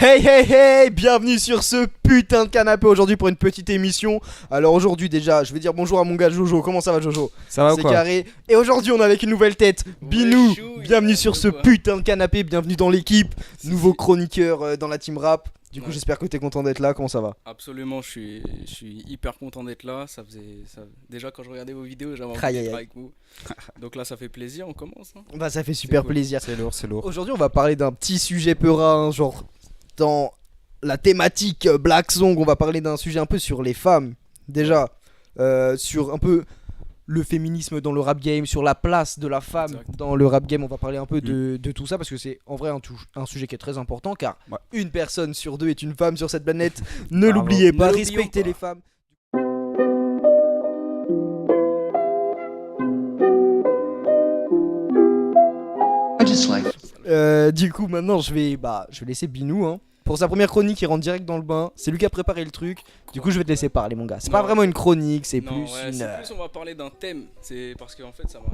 Hey hey hey, bienvenue sur ce putain de canapé aujourd'hui pour une petite émission. Alors aujourd'hui déjà, je vais dire bonjour à mon gars Jojo. Comment ça va Jojo? Ça va ou C'est quoi? carré. Et aujourd'hui on est avec une nouvelle tête, Binou. Bienvenue sur ce putain de canapé, bienvenue dans l'équipe. Nouveau chroniqueur dans la team rap. Du coup Ouais. j'espère que t'es content d'être là, comment ça va? Absolument, je suis hyper content d'être là. Déjà quand je regardais vos vidéos, j'avais envie Aïe, d'être aïe, aïe. avec vous. Donc là, ça fait plaisir, on commence. Hein. Bah ça fait super cool. plaisir. C'est lourd, c'est lourd. Aujourd'hui on va parler d'un petit sujet peurin, genre dans la thématique Black Song, on va parler d'un sujet un peu sur les femmes. Déjà, sur un peu le féminisme dans le rap game, sur la place de la femme Exact. dans le rap game. On va parler un peu de tout ça parce que c'est en vrai un sujet qui est très important car Ouais. une personne sur deux est une femme sur cette planète. Ne Bravo. l'oubliez pas, Ne l'oublions respectez pas. les femmes. I just like Du coup maintenant je vais laisser Binou hein. Pour sa première chronique, il rentre direct dans le bain. C'est lui qui a préparé le truc. Du coup, je vais te laisser parler, mon gars. C'est pas Non. vraiment une chronique, c'est Non, plus ouais, une. c'est plus, on va parler d'un thème. C'est parce qu'en fait, ça m'a.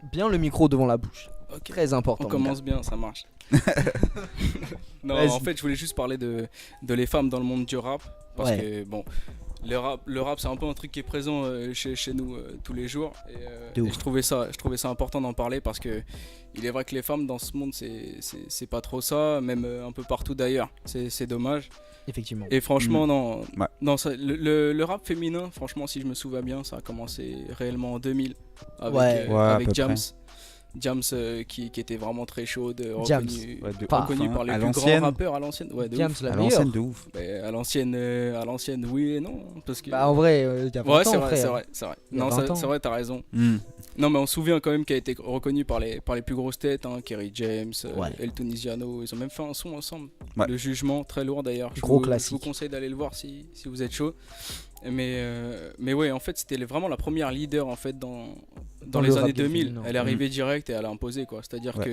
Bien le micro devant la bouche. Ok. Très important. On mon commence bien, ça marche. Non, Vas-y. en fait, je voulais juste parler de les femmes dans le monde du rap. Parce Ouais. que, bon, le rap c'est un peu un truc qui est présent chez nous tous les jours. De ouf. Et je trouvais ça important d'en parler parce que il est vrai que les femmes dans ce monde, c'est pas trop ça, même un peu partout d'ailleurs. C'est dommage. gars. Effectivement. Et franchement, Ouais. non le rap féminin, franchement, si je me souviens bien, ça a commencé réellement en 2000 avec, Ouais. Ouais, à avec peu Jams. près. Jams qui était vraiment très chaude, Jams. reconnu, Ouais, de Pas. ouf, reconnu hein. par les À plus grands l'ancienne. rappeurs à l'ancienne. Ouais, de James, ouf. la À meilleure. l'ancienne de ouf. Mais à l'ancienne, oui et non. Parce que... Bah, en vrai, il y a 20 ouais, ans, c'est vrai, frère. c'est vrai, c'est vrai. Il y a Non, 20 ans. c'est vrai, t'as raison. Hmm. Non, mais on se souvient quand même qu'elle a été reconnue par les plus grosses têtes, hein, Kerry James, Ouais. El Tunisiano. Ils ont même fait un son ensemble. Ouais. Le Jugement, très lourd d'ailleurs. Gros Je classique. vous conseille d'aller le voir si vous êtes chaud. Mais ouais, en fait, c'était vraiment la première leader en fait dans le les rap années game 2000. féminin. Elle est arrivée direct et elle a imposé quoi. C'est-à-dire Ouais. que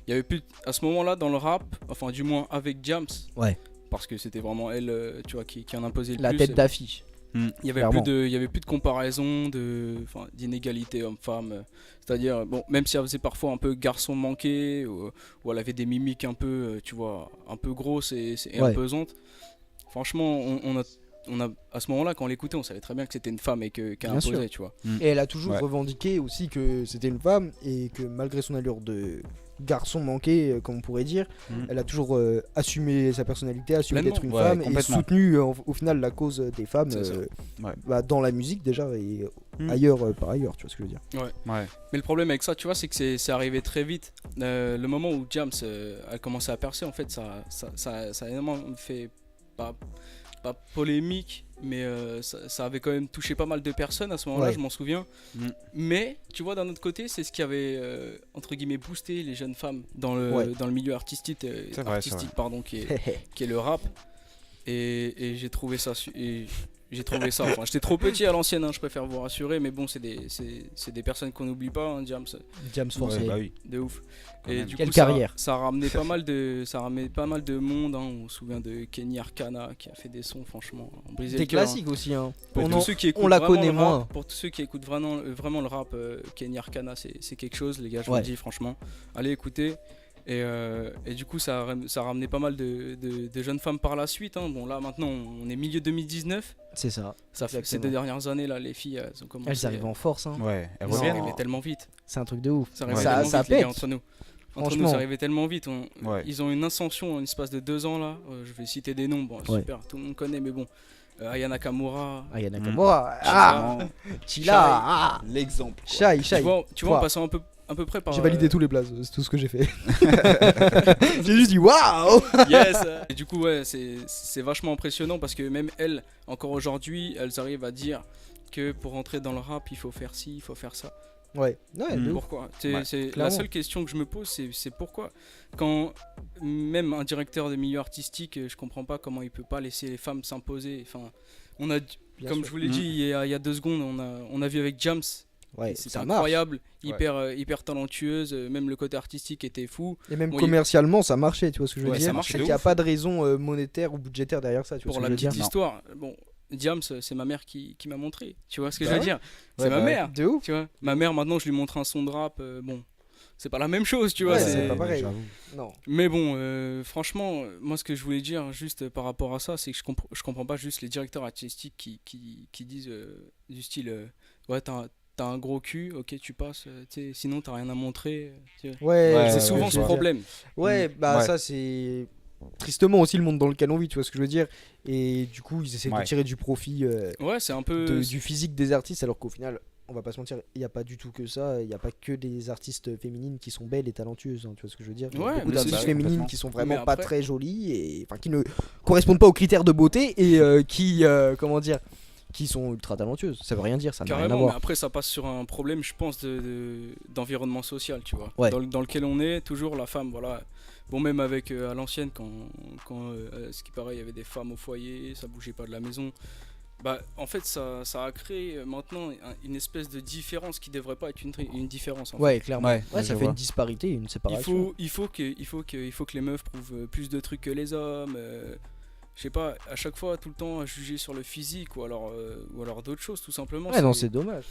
il y avait plus à ce moment-là dans le rap, enfin du moins avec Jams. Ouais. Parce que c'était vraiment elle, tu vois, qui en imposait le La plus. tête d'affiche. Il y avait Clairement. il y avait plus de comparaison, d'inégalité homme-femme. C'est-à-dire, bon, même si elle faisait parfois un peu garçon manqué, ou elle avait des mimiques un peu, tu vois, un peu grosses et Ouais. imposantes. Franchement, on a, à ce moment-là, quand on l'écoutait, on savait très bien que c'était une femme et qu'elle Bien imposait, sûr. tu vois. Et elle a toujours Ouais. revendiqué aussi que c'était une femme et que malgré son allure de garçon manqué, comme on pourrait dire, Mm. elle a toujours assumé sa personnalité, assumé Pleinement. d'être une Ouais, femme et complètement. soutenu au final la cause des femmes C'est ça. Ouais. dans la musique déjà et Mm. ailleurs par ailleurs, tu vois ce que je veux dire. Ouais. Mais le problème avec ça, tu vois, c'est que c'est arrivé très vite. Le moment où Jams a commencé à percer, en fait, ça a énormément fait pas polémique, mais ça avait quand même touché pas mal de personnes à ce moment-là, Ouais. je m'en souviens. Mm. Mais tu vois, d'un autre côté, c'est ce qui avait entre guillemets boosté les jeunes femmes dans Ouais. le milieu artistique, C'est vrai, c'est vrai. pardon, qui est le rap. Et j'ai trouvé ça. Enfin, j'étais trop petit à l'ancienne, hein, je préfère vous rassurer, mais bon, c'est des personnes qu'on n'oublie pas, hein, Jams, James Force. Ouais, bah oui. de ouf. Quand Et même. du Quelle coup, ça carrière. ça a ramené pas mal de monde. Hein. On se souvient de Kenny Arcana qui a fait des sons, franchement, on brisait Des le cœur, hein. classiques aussi hein. Pour On tous en- ceux qui écoutent on la vraiment connaît le rap, moins. pour tous ceux qui écoutent vraiment le rap, Kenny Arcana, c'est quelque chose, les gars, je vous Ouais. le dis franchement. Allez écouter. Et du coup, ça a ramené pas mal de jeunes femmes par la suite. Hein. Bon, là maintenant, on est milieu 2019. C'est ça. Ça fait ces Exactement. 2 dernières années, là, les filles, elles ont commencé. Elles arrivent en force hein. Ouais, elles Non. Ça reviennent. arrivait tellement vite. C'est un truc de ouf. Ça arrivait Ouais. tellement Ça vite, les gars, pète. entre nous. Entre Franchement. nous, ça arrivait tellement vite. Ouais. Ils ont une ascension en l'espace de 2 ans là. Je vais citer des noms. Bon, Ouais. super, tout le monde connaît, mais bon. Aya Nakamura. Aya Nakamura. Mm. Ah, Chila. Shai. Ah, L'exemple. Shai, Tu Shai. vois, en Quoi passant à peu près par. J'ai validé tous les blazes, c'est tout ce que j'ai fait. J'ai juste dit waouh. Yes. Et du coup, ouais, c'est vachement impressionnant parce que même elles, encore aujourd'hui, elles arrivent à dire que pour rentrer dans le rap, il faut faire ci, il faut faire ça. Ouais, ouais, de ouf. Pourquoi Ouais, la clairement. seule question que je me pose, c'est pourquoi quand même un directeur de milieu artistique, je comprends pas comment il peut pas laisser les femmes s'imposer. Enfin, on a, Bien comme sûr. je vous l'ai dit il y a 2 secondes, on a vu avec Jams. Ouais, C'était ça marche. incroyable, Ouais. hyper talentueuse, même le côté artistique était fou. Et même Bon, commercialement, ça marchait, tu vois ce que je veux Ouais, dire. ça marchait C'est de qu'il n'y a ouf. pas de raison monétaire ou budgétaire derrière ça, tu vois Pour ce la que je veux dire. petite histoire, bon, Diams, c'est ma mère qui m'a montré. Tu vois ce que Bah je veux ouais. dire? C'est Ouais, ma bah, mère. de ouf. Tu vois, ma mère maintenant, je lui montre un son de rap. Bon, c'est pas la même chose, tu vois. Ouais, c'est c'est pas pareil. J'avoue. Non. Mais bon, franchement, moi ce que je voulais dire juste par rapport à ça, c'est que je comprends pas juste les directeurs artistiques qui disent du style ouais, t'as un gros cul, ok, tu passes, tu sais, sinon t'as rien à montrer. Tu vois. Ouais, C'est ouais, souvent je ce vois. problème. Ouais, bah Ouais. ça c'est tristement aussi le monde dans lequel on vit, tu vois ce que je veux dire. Et du coup, ils essaient de Ouais. tirer du profit Ouais, c'est un peu. du physique des artistes, alors qu'au final, on va pas se mentir, il n'y a pas du tout que ça. Il n'y a pas que des artistes féminines qui sont belles et talentueuses, hein, tu vois ce que je veux dire. Il y a Ouais, beaucoup mais c'est d'artistes sûr. féminines Complètement. qui sont vraiment Mais pas après- très jolies et enfin qui ne correspondent pas aux critères de beauté et qui, comment dire, qui sont ultra talentueuses. Ça veut rien dire, ça n'a rien à Carrément, mais voir. après ça passe sur un problème, je pense, d'environnement social, tu vois. Ouais. Dans lequel on est, toujours la femme, voilà. Bon, même avec à l'ancienne, quand ce qui paraît, il y avait des femmes au foyer, ça bougeait pas de la maison. Bah, en fait, ça a créé maintenant une espèce de différence qui devrait pas être une différence. En fait. Ouais, clairement. Ouais, Ouais, je ça fait vois. une disparité, une séparation. Il faut que les meufs prouvent plus de trucs que les hommes. Je sais pas, à chaque fois, tout le temps, à juger sur le physique ou alors d'autres choses, tout simplement. Ouais, non, c'est dommage.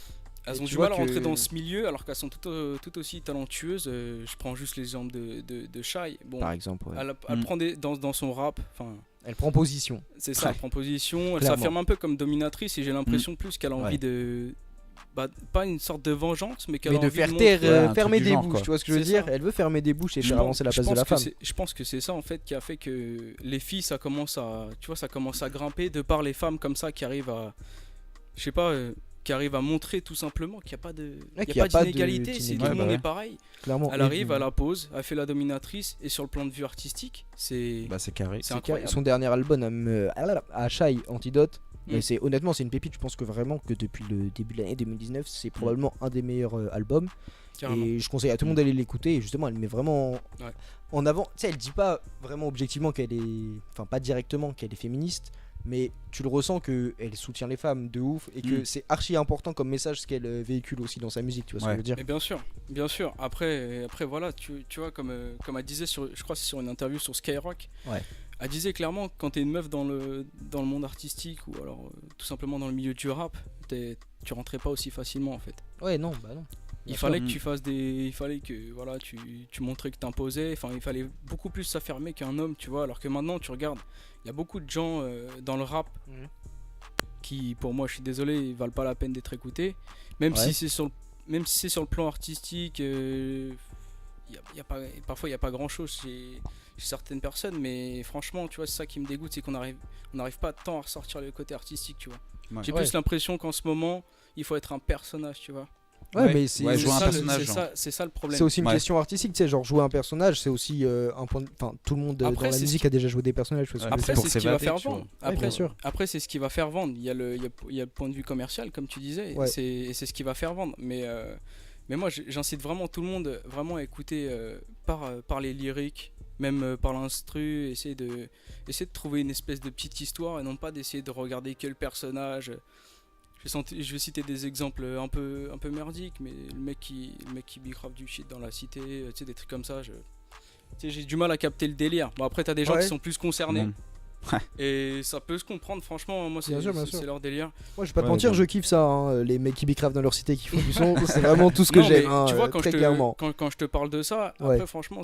Elles Et ont tu du vois mal à que- rentrer dans ce milieu alors qu'elles sont tout aussi talentueuses. Je prends juste l'exemple de Shai. Bon, Par exemple, ouais. elle Mm. prend dans son rap, enfin, Elle prend position. c'est ça, Ouais. elle prend position, elle Clairement. s'affirme un peu comme dominatrice et j'ai l'impression plus qu'elle a envie Ouais. de. Bah, pas une sorte de vengeance, mais qu'elle Mais a de envie faire montrer- taire, Ouais, un truc fermer du des genre, bouches, quoi. tu vois ce que je veux C'est dire. ça. Elle veut fermer des bouches et Je faire pense- avancer la je place de pense la que femme. je pense que c'est ça en fait qui a fait que les filles ça commence à grimper de par les femmes comme ça qui arrivent à je sais pas qui arrivent à montrer tout simplement qu'il n'y a pas de Ouais, il qu'il y y a a pas pas de- d'inégalité, c'est tout d'inégalité. le monde Ouais, est pareil. Clairement. Elle Et arrive, du- elle la pose, elle fait la dominatrice et sur le plan de vue artistique, c'est Bah, c'est carré. c'est incroyable. Son dernier album à Shai Antidote, Mm. c'est honnêtement c'est une pépite. Je pense que vraiment que depuis le début de l'année 2019, c'est probablement un des meilleurs albums. Carrément. Et je conseille à tout le monde d'aller l'écouter. Et justement, elle met vraiment Ouais. en avant. Tu sais, elle dit pas vraiment objectivement qu'elle est, enfin pas directement qu'elle est féministe, mais tu le ressens que elle soutient les femmes de ouf et que Mm. c'est archi important comme message ce qu'elle véhicule aussi dans sa musique. Tu vois ce que Ouais. je veux dire? Mais bien sûr. Après voilà, tu vois, comme elle disait, je crois que c'est sur une interview sur Skyrock, Ouais. elle disait clairement que quand t'es une meuf dans le monde artistique ou alors tout simplement dans le milieu du rap, tu rentrais pas aussi facilement en fait. Ouais, non, bah non. Il Bien fallait sûr. que tu fasses il fallait que voilà, tu montrais que t'imposais, enfin il fallait beaucoup plus s'affirmer qu'un homme, tu vois, alors que maintenant tu regardes, il y a beaucoup de gens dans le rap Mhm. qui, pour moi, je suis désolé, ils valent pas la peine d'être écoutés, même Ouais. si c'est sur le plan artistique, parfois il y a pas grand chose chez certaines personnes, mais franchement, tu vois, c'est ça qui me dégoûte, c'est qu'on n'arrive pas tant à ressortir le côté artistique, tu vois. Ouais. J'ai Ouais. plus l'impression qu'en ce moment, il faut être un personnage, tu vois. Ouais, Ouais. mais c'est Ouais, jouer un ça, personnage, c'est genre. ça, c'est ça le problème. c'est aussi une Ouais. question artistique, tu sais, genre jouer un personnage, c'est aussi un point. Enfin, tout le monde Après, dans la c'est ce musique a déjà joué des personnages. Je sais Ouais. pas. Après, pour c'est ce qui va s'évader, faire tu vois. vendre. Ouais, Après, bien sûr. après, c'est ce qui va faire vendre. Il y a le point de vue commercial, comme tu disais, Ouais. et c'est ce qui va faire vendre. Mais moi, j'incite vraiment tout le monde vraiment à écouter par les lyriques, même par l'instru, essayer de trouver une espèce de petite histoire et non pas d'essayer de regarder que le personnage. Je vais citer des exemples un peu merdiques, mais le mec qui bicrave du shit dans la cité, tu sais, des trucs comme ça, tu sais, j'ai du mal à capter le délire. Bon, après, t'as des gens Ouais. qui sont plus concernés. Bon. Et ça peut se comprendre, franchement, moi Bien sûr, bien sûr. c'est leur délire. Moi, je vais pas te Ouais, mentir, bon. je kiffe ça. Hein, les mecs qui bicravent dans leur cité qui font du son, c'est vraiment tout ce que Non, mais j'aime. Hein, tu vois, quand très je te, clairement. quand je te parle de ça, Ouais. après, franchement,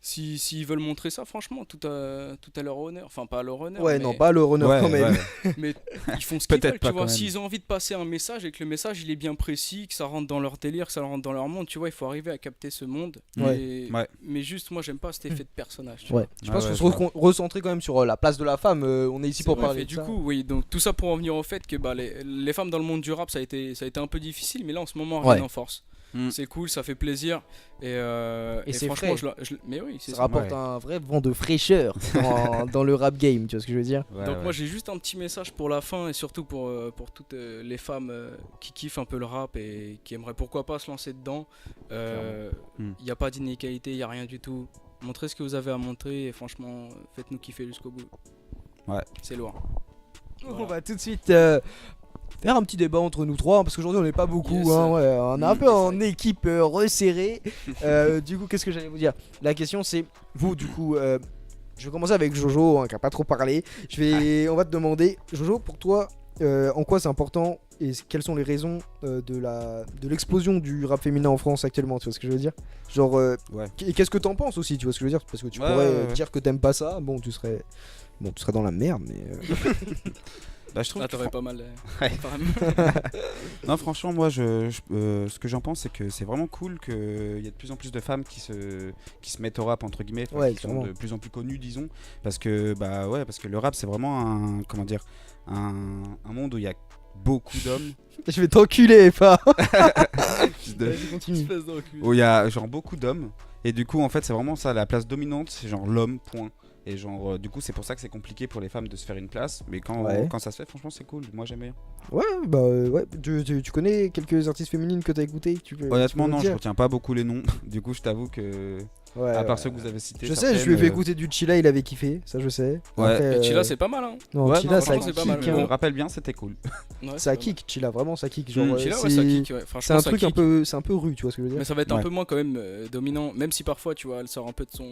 s'ils veulent montrer ça, franchement, tout à leur honneur. Enfin, pas à leur honneur, Ouais, mais, non, pas le runner Ouais, quand même. ouais. mais ils font ce qu'ils Peut-être veulent, pas tu vois. quand même. S'ils ont envie de passer un message et que le message il est bien précis, que ça rentre dans leur délire, que ça rentre dans leur monde, tu vois, il faut arriver à capter ce monde. Ouais. Mais juste, moi, j'aime pas cet effet de personnage. Tu Ouais. Je pense Ouais, qu'il faut se recentrer quand même sur la place de la femme. On est ici pour C'est vrai, parler et de du ça. coup, oui, donc tout ça pour en venir au fait que bah, les femmes dans le monde du rap, ça a été un peu difficile, mais là en ce moment, rien Ouais. en force. Mm. C'est cool, ça fait plaisir. Et c'est franchement, frais. mais oui, c'est Ça ça. rapporte Ouais. un vrai vent de fraîcheur dans le rap game, tu vois ce que je veux dire? Ouais, Donc ouais. moi j'ai juste un petit message pour la fin et surtout pour toutes les femmes qui kiffent un peu le rap et qui aimeraient pourquoi pas se lancer dedans. Il n'y a pas d'inégalité, il n'y a rien du tout. Montrez ce que vous avez à montrer et franchement faites-nous kiffer jusqu'au bout. Ouais. C'est lourd. On va tout de suite faire un petit débat entre nous trois, hein, parce qu'aujourd'hui on n'est pas beaucoup, Yes. hein, ouais, on est un Mm, peu en équipe resserrée. Du coup, qu'est-ce que j'allais vous dire? La question c'est, vous du coup, je vais commencer avec Jojo, hein, qui a pas trop parlé. On va te demander, Jojo, pour toi, en quoi c'est important et quelles sont les raisons de l'explosion du rap féminin en France actuellement, tu vois ce que je veux dire? Genre, Ouais. et qu'est-ce que t'en penses aussi, tu vois ce que je veux dire? Parce que tu Ouais, pourrais ouais, ouais. dire que t'aimes pas ça, bon, tu serais dans la merde, mais. Bah, je trouve Là, que t'aurais pas mal. Ouais. apparemment. Non, franchement, moi, ce que j'en pense, c'est que c'est vraiment cool qu'il y ait de plus en plus de femmes qui se mettent au rap, entre guillemets, enfin, Ouais, qui sont clairement. de plus en plus connues, disons. Parce que, parce que le rap, c'est vraiment comment dire, un monde où il y a beaucoup d'hommes. Je vais t'enculer, pas. de- Vas-y, continue. Espèce d'enculé. où il y a genre beaucoup d'hommes. Et du coup, en fait, c'est vraiment ça, la place dominante, c'est genre l'homme, point. Et genre, du coup, c'est pour ça que c'est compliqué pour les femmes de se faire une place. Mais Ouais. quand ça se fait, franchement, c'est cool. Moi, j'aime bien. Ouais, ouais. Tu connais quelques artistes féminines que t'as écouté que tu peux, Honnêtement, tu peux non, me je dire retiens pas beaucoup les noms. Du coup, je t'avoue que. Ouais, À part ouais. ceux que vous avez cités. Je sais, je lui ai fait écouter du Chilla, il avait kiffé, ça je sais. Ouais. Après, Et Chilla, c'est pas mal, hein. Non, Ouais, Chilla, non, ça franchement, c'est pas mal. kick. Je me Hein. rappelle bien, c'était cool. Ouais, c'est Ça pas kick, Chilla, vraiment ça kick. Genre, mal. Chilla, ouais, c'est ça kick. Ouais. c'est Franchement, un ça truc kick. c'est un peu rue, tu vois ce que je veux dire? Mais ça va être un Ouais. peu moins quand même dominant, même si parfois, tu vois, elle sort un peu de son.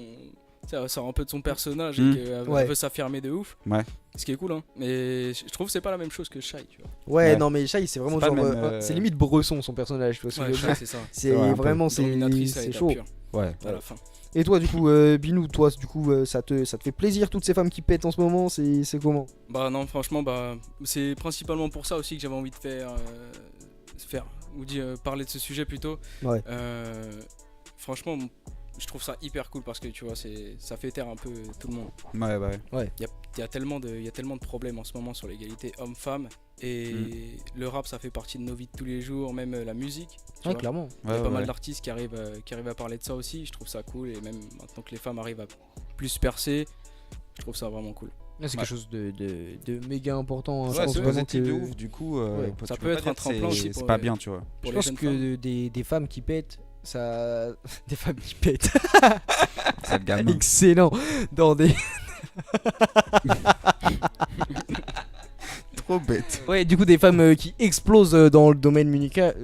Tu sais, elle sort un peu de son personnage Mm. et qu'elle Ouais. veut s'affirmer de ouf. Ouais. Ce qui est cool, hein. Mais je trouve que c'est pas la même chose que Shai, tu vois. Ouais, Ouais. non, mais Shai, c'est vraiment C'est pas genre. le même, C'est limite Bresson son personnage, tu vois ce que Ouais, je veux Shai, dire? c'est ça. C'est Ouais, un peu. vraiment, c'est Dominatrice à c'est l'état chaud. pur, Ouais. à la fin. Et toi, du coup, Binou, toi, du coup, ça te fait plaisir toutes ces femmes qui pètent en ce moment? C'est comment? Bah non, franchement, bah c'est principalement pour ça aussi que j'avais envie de parler de ce sujet plutôt. Ouais. Franchement, je trouve ça hyper cool parce que tu vois, ça fait taire un peu tout le monde. Ouais. Il y a tellement de problèmes en ce moment sur l'égalité homme-femme et le rap, ça fait partie de nos vies de tous les jours, même la musique. tu Ouais, vois. clairement. Il y a Ouais, pas mal ouais. d'artistes qui arrivent à parler de ça aussi. Je trouve ça cool et même maintenant que les femmes arrivent à plus percer, je trouve ça vraiment cool. C'est Ouais. quelque chose de méga important. hein. Je Ouais, pense c'est vraiment positif que- de ouf. Du coup, Ouais. Ça tu peut peux être pas un dire que tremplin aussi c'est pour pas les- bien, tu vois. Pour Je les pense jeunes que femmes. des femmes qui pètent, ça. Des femmes qui pètent. C'est le gamin. Excellent. Dans des. Trop bête. Ouais, du coup, des femmes qui explosent dans le domaine musical,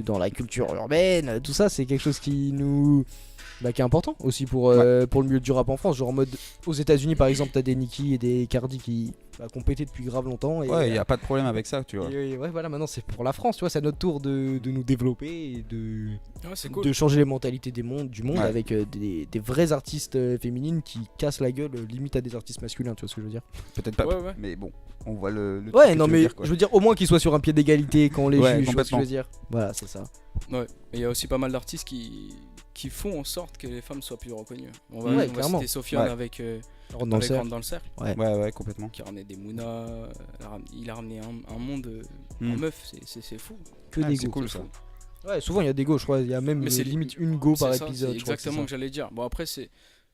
dans la culture urbaine, tout ça, c'est quelque chose qui nous. Qui est important aussi pour le milieu du rap en France. Genre en mode. Aux États-Unis, par exemple, t'as des Nicki et des Cardi qui ont pété depuis grave longtemps. Et, Ouais, y a pas de problème avec ça, tu vois. ouais, voilà, maintenant c'est pour la France, tu vois, c'est à notre tour de nous développer et Ouais, c'est cool. de changer les mentalités du monde Ouais. avec des vrais artistes féminines qui cassent la gueule limite à des artistes masculins, tu vois ce que je veux dire? Peut-être pas. Ouais, ouais. Mais bon, on voit le. truc Ouais, que non, tu veux mais dire, quoi. je veux dire au moins qu'ils soient sur un pied d'égalité quand on les Ouais, juge, tu vois ce que je complètement. veux dire? Voilà, c'est ça. Ouais, mais il y a aussi pas mal d'artistes qui font en sorte que les femmes soient plus reconnues. On va, Ouais, on va clairement. citer Sofiane Ouais. avec Rentre dans le cercle. Rentre dans le cercle, Ouais, complètement. qui a ramené des Mouna, il a ramené un monde en Mm. meuf, c'est fou. Que Ah, des c'est go. cool ça. Ouais, souvent il y a des go, je crois, il y a même Mais c'est limite une go par C'est ça, épisode. c'est je crois que c'est exactement ça. que j'allais dire. Bon après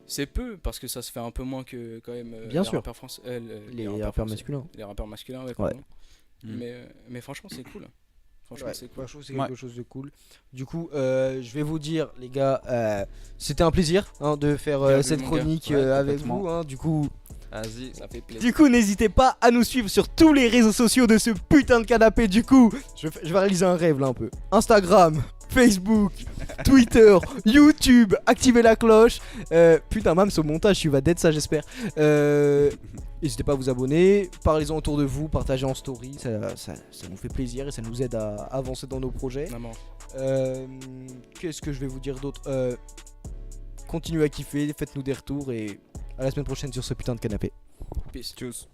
c'est peu parce que ça se fait un peu moins que quand même Bien les sûr. rappeurs français, Les rappeurs français. masculins. Les rappeurs masculins, ouais. Ouais. pardon. Mm. Mais franchement c'est cool. Franchement Ouais, c'est cool. je trouve que c'est Ouais. quelque chose de cool. Du coup, je vais vous dire, les gars, c'était un plaisir de faire Bienvenue, cette mon chronique gars. Ouais, avec complètement. vous. Du coup, Vas-y. Ça fait plaisir. Du coup, n'hésitez pas à nous suivre sur tous les réseaux sociaux de ce putain de canapé. Du coup, je vais réaliser un rêve là un peu. Instagram, Facebook, Twitter, YouTube, activez la cloche. Putain, même au montage, tu vas d'être ça, j'espère. N'hésitez pas à vous abonner, parlez-en autour de vous, partagez en story. Ça nous fait plaisir et ça nous aide à avancer dans nos projets. Maman. Qu'est-ce que je vais vous dire d'autre? Continuez à kiffer, faites-nous des retours et à la semaine prochaine sur ce putain de canapé. Peace. Tchuss.